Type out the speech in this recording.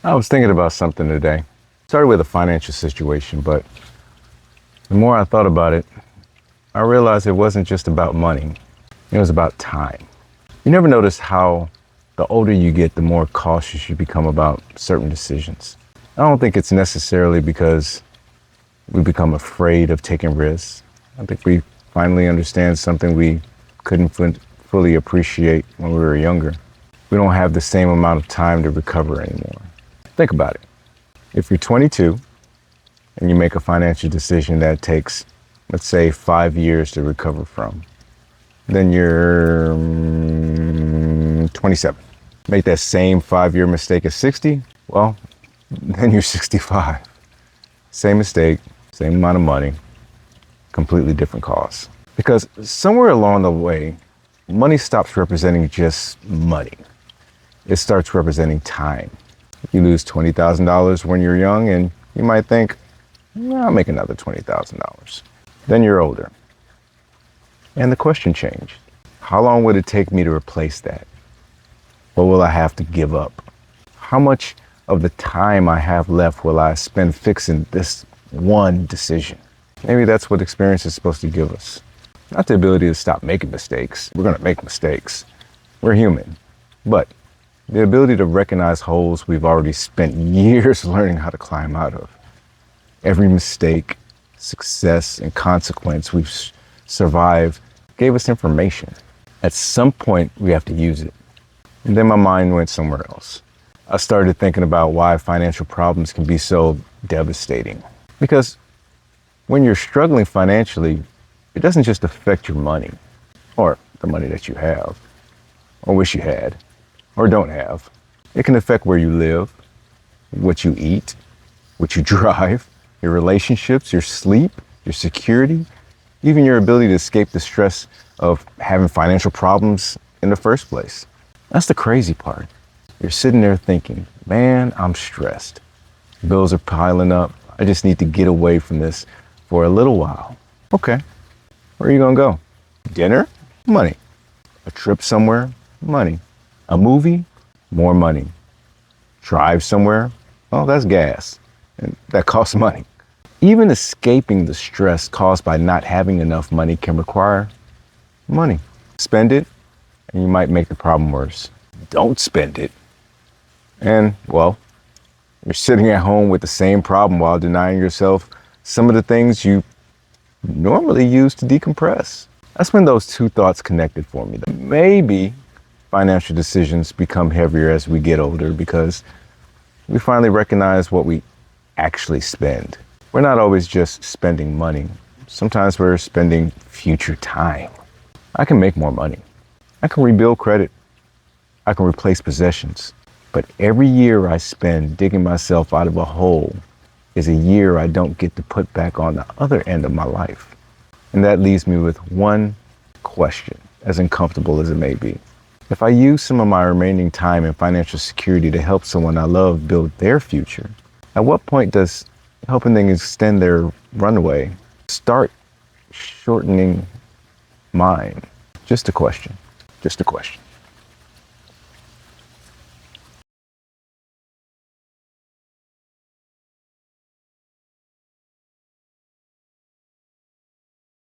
I was thinking about something today. Started with a financial situation, but the more I thought about it, I realized it wasn't just about money. It was about time. You never notice how the older you get, the more cautious you become about certain decisions. I don't think it's necessarily because we become afraid of taking risks. I think we finally understand something we couldn't fully appreciate when we were younger. We don't have the same amount of time to recover anymore. Think about it. If you're 22 and you make a financial decision that takes, let's say, 5 years to recover from, then you're 27. Make that same 5-year mistake at 60, well, then you're 65. Same mistake, same amount of money, completely different cause. Because somewhere along the way, money stops representing just money. It starts representing time. You lose $20,000 when you're young and you might think, I'll make another $20,000. Then you're older. And the question changed. How long would it take me to replace that? What will I have to give up? How much of the time I have left will I spend fixing this one decision? Maybe that's what experience is supposed to give us. Not the ability to stop making mistakes. We're going to make mistakes. We're human. But the ability to recognize holes we've already spent years learning how to climb out of. Every mistake, success, and consequence we've survived gave us information. At some point, we have to use it. And then my mind went somewhere else. I started thinking about why financial problems can be so devastating. Because when you're struggling financially, it doesn't just affect your money, or the money that you have, or wish you had, or don't have. It can affect where you live, what you eat, what you drive, your relationships, your sleep, your security, even your ability to escape the stress of having financial problems in the first place. That's the crazy part. You're sitting there thinking, man, I'm stressed. Bills are piling up. I just need to get away from this for a little while. Okay, where are you gonna go? Dinner? Money. A trip somewhere? Money. A movie? More money. Drive somewhere? Oh, that's gas. And that costs money. Even escaping the stress caused by not having enough money can require money. Spend it, and you might make the problem worse. Don't spend it. And, well, you're sitting at home with the same problem while denying yourself some of the things you normally use to decompress. That's when those two thoughts connected for me. Maybe financial decisions become heavier as we get older because we finally recognize what we actually spend. We're not always just spending money. Sometimes we're spending future time. I can make more money. I can rebuild credit. I can replace possessions. But every year I spend digging myself out of a hole is a year I don't get to put back on the other end of my life. And that leaves me with one question, as uncomfortable as it may be. If I use some of my remaining time in financial security to help someone I love build their future, at what point does helping them extend their runway start shortening mine? Just a question. Just a question.